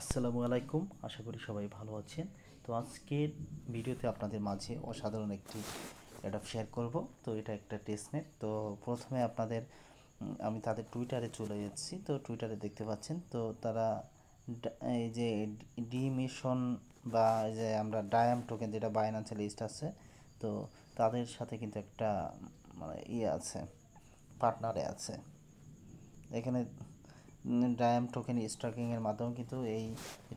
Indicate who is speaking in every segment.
Speaker 1: আসসালামু আলাইকুম, আশা করি সবাই ভালো আছেন। তো আজকের ভিডিওতে আপনাদের মাঝে অসাধারণ একটি অ্যাডাপ শেয়ার করব। তো এটা একটা টেস্টনেট। তো প্রথমে আপনাদের আমি তাদের টুইটারে চলে যাচ্ছি। তো টুইটারে দেখতে পাচ্ছেন, তো তারা এই যে ডি মিশন বা এই যে আমরা ডায়াম টোকেন যেটা বাইন্যান্স লিস্ট আছে, তো তাদের সাথে কিন্তু একটা মানে আছে, পার্টনারে আছে। এখানে ডায়াম টোকেন স্টকিংয়ের মাধ্যমে কিন্তু এই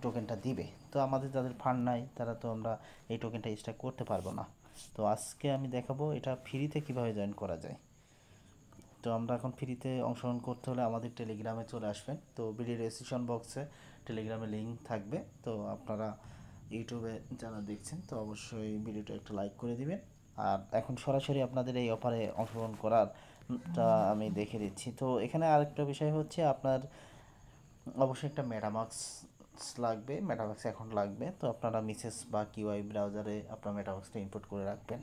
Speaker 1: টোকেনটা দিবে। তো আমাদের যাদের ফান্ড নাই তারা তো আমরা এই টোকেনটা স্টক করতে পারবো না। তো আজকে আমি দেখাবো এটা ফ্রিতে কিভাবে জয়েন করা যায়। তো আমরা এখন ফ্রিতে অংশগ্রহণ করতে হলে আমাদের টেলিগ্রামে চলে আসবেন। তো ভিডিও ডেসক্রিপশন বক্সে টেলিগ্রামে লিঙ্ক থাকবে। তো আপনারা ইউটিউবে যারা দেখছেন তো অবশ্যই ভিডিওটা একটা লাইক করে দিবেন। আর এখন সরাসরি আপনাদের এই অফারে অংশগ্রহণ করার তা আমি দেখে দিচ্ছি। তো এখানে আরেকটা বিষয় হচ্ছে আপনার অবশ্যই একটা মেটামাক্স লাগবে, মেটামাক্স অ্যাকাউন্ট লাগবে। তো আপনারা মিসেস বা কিউআই ব্রাউজারে আপনার মেটামাক্সটা ইনপুট করে রাখবেন।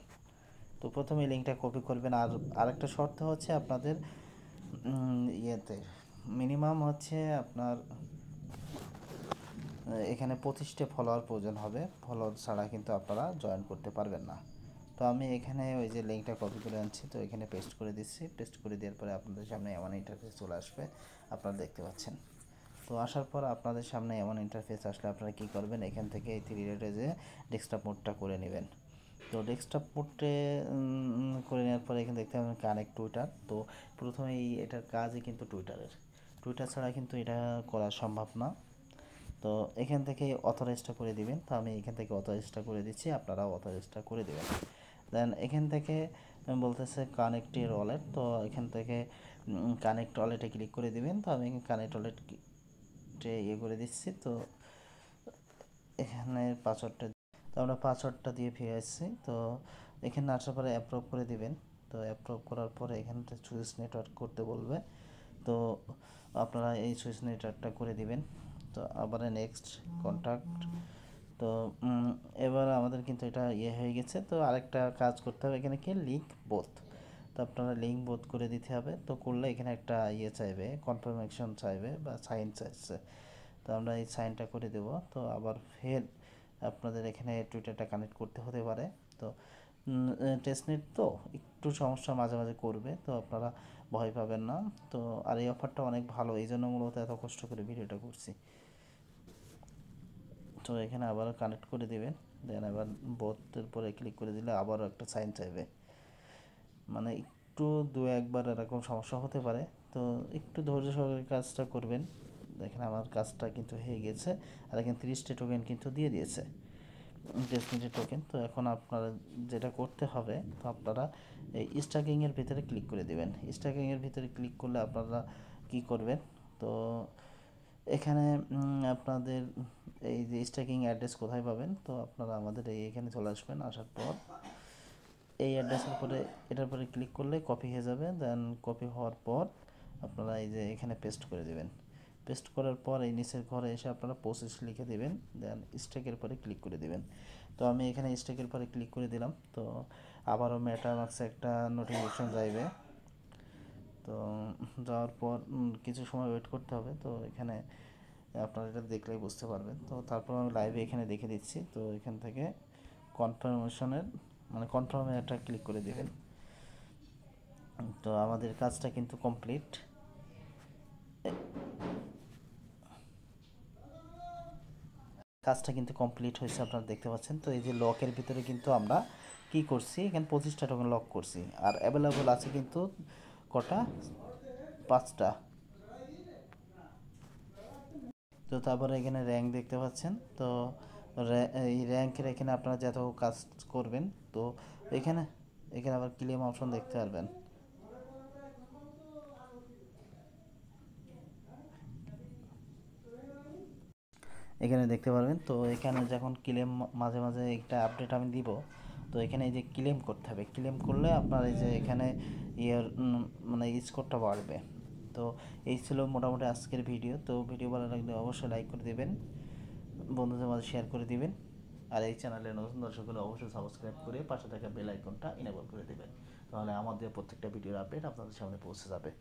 Speaker 1: তো প্রথমে লিঙ্কটা কপি করবেন। আর আরেকটা শর্ত হচ্ছে আপনাদের ইয়েতে মিনিমাম হচ্ছে আপনার এখানে 25টা ফলোয়ার প্রয়োজন হবে। ফলোয়ার ছাড়া কিন্তু আপনারা জয়েন করতে পারবেন না। তো আমি এখানে ওই যে লিঙ্কটা কপি করে আনছি, তো এখানে পেস্ট করে দিচ্ছি। পেস্ট করে দেওয়ার পরে আপনাদের সামনে এমন ইন্টারফেস চলে আসবে, আপনারা দেখতে পাচ্ছেন। তো আসার পর আপনাদের সামনে এমন ইন্টারফেস আসলে আপনারা কী করবেন, এখান থেকে এই থ্রি ডটে যে ডেস্কটপ মোডটা করে নেবেন। তো ডেস্কটপ মোডে করে নেওয়ার পরে এখানে দেখতে পাবেন কানেক্ট টুইটার। তো প্রথমেই এটার কাজই কিন্তু টুইটারের, টুইটার ছাড়া কিন্তু এটা করা সম্ভব না। তো এখান থেকে অথরাইজটা করে দিবেন। তো আমি এখান থেকে অথরাইজটা করে দিচ্ছি, আপনারাও অথরাইজটা করে দেবেন। দেন এখান থেকে বলতেছে কানেক্ট ইউর ওয়ালেট। তো এখান থেকে কানেক্ট ওয়ালেটে ক্লিক করে দিবেন। তো আমি কানেক্ট ওয়ালেটে করে দিচ্ছি। তো এখানে পাসওয়ার্ডটা, তো আমরা পাসওয়ার্ডটা দিয়ে ফিরে আসছি। তো এখানে আসার পরে অ্যাপ্রুভ করে দিবেন। তো অ্যাপ্রুভ করার পরে এখানটা সুইচ নেটওয়ার্ক করতে বলবে। তো আপনারা এই সুইচ নেটওয়ার্কটা করে দিবেন। তো আবার নেক্সট কন্ট্যাক্ট। তো এবার আমাদের কিন্তু এটা হয়ে গেছে। তো আরেকটা কাজ করতে হবে, এখানে কি লিঙ্ক বোথ। তো আপনারা লিঙ্ক বোথ করে দিতে হবে। তো করলে এখানে একটা চাইবে, কনফার্মেশন চাইবে বা সাইন চাইছে। তো আমরা এই সাইনটা করে দেব। তো আবার ফের আপনাদের এখানে টুইটারটা কানেক্ট করতে হতে পারে। তো টেস্টনেট তো একটু সমস্যা মাঝে মাঝে করবে, তো আপনারা ভয় পাবেন না। তো আর এই অফারটা অনেক ভালো, এই জন্য মূলত এত কষ্ট করে ভিডিওটা করছি। তো এখানে আবার কানেক্ট করে দেবেন। দেন আবার বোথের পরে ক্লিক করে দিলে আবারও একটা সাইন চাইবে। মানে একটু দু একবার এরকম সমস্যা হতে পারে। তো একটু ধৈর্য সহকারে কাজটা করবেন। দেখেন আমার কাজটা কিন্তু হয়ে গেছে। আর এখানে 30টা টোকেন কিন্তু দিয়ে দিয়েছে, ডেসটিনি টোকেন। তো এখন আপনারা যেটা করতে হবে, তো আপনারা এই স্ট্যাকিংয়ের ভিতরে ক্লিক করে দেবেন। স্ট্যাকিংয়ের ভিতরে ক্লিক করলে আপনারা কি করবেন, তো এখানে আপনাদের এই যে স্ট্যাকিং অ্যাড্রেস কোথায় পাবেন, তো আপনারা আমাদের এখানে চলে আসবেন। আসার পর এই অ্যাড্রেসের পরে এটার পরে ক্লিক করলে কপি হয়ে যাবে। দেন কপি হওয়ার পর আপনারা এই যে এখানে পেস্ট করে দেবেন। পেস্ট করার পর এই নিচের ঘরে এসে আপনারা প্রসেস লিখে দেবেন। দেন স্টেকের পরে ক্লিক করে দেবেন। তো আমি এখানে স্টেকের পরে ক্লিক করে দিলাম। তো আবারও মেটামাক্সে একটা নোটিফিকেশন যাইবে। তো যাওয়ার পর কিছু সময় ওয়েট করতে হবে। তো এখানে আপনারা এটা দেখলেই বুঝতে পারবেন। তো তারপর আমি লাইভে এখানে দেখে দিচ্ছি। তো এখান থেকে কনফার্মেশনের মানে কনফার্মে একটা ক্লিক করে দেবেন। তো আমাদের কাজটা কিন্তু কমপ্লিট, কাজটা কিন্তু কমপ্লিট হয়েছে, আপনারা দেখতে পাচ্ছেন। তো এই যে লকের ভিতরে কিন্তু আমরা কি করছি, এখানে 25টা টোকেন লক করছি। আর অ্যাভেলেবল আছে কিন্তু কটা, 5টা। তো তারপরে এখানে র্যাঙ্ক দেখতে পাচ্ছেন। তো এই র্যাঙ্কের এখানে আপনারা যত কাজ করবেন, তো এখানে এখানে আবার ক্লেম অপশন দেখতে পারবেন। এখানে দেখতে পারবেন। তো এখানে যখন ক্লেম মাঝে মাঝে একটা আপডেট আমি দিব, তো এখানে এই যে ক্লেম করতে হবে, ক্লেম করলে আপনার এই যে এখানে ইয়ার মানে স্কোরটা বাড়বে। তো এই ছিল মোটামুটি আজকের ভিডিও। তো ভিডিও ভালো লাগলে অবশ্যই লাইক করে দেবেন, বন্ধুদের মাঝে শেয়ার করে দিবেন। আর এই চ্যানেলে নতুন দর্শক হলে অবশ্যই সাবস্ক্রাইব করে পাশে থাকা বেল আইকনটা ইনেবল করে দেবেন। তাহলে আমাদের প্রত্যেকটা ভিডিওর আপডেট আপনাদের সামনে পৌঁছে যাবে।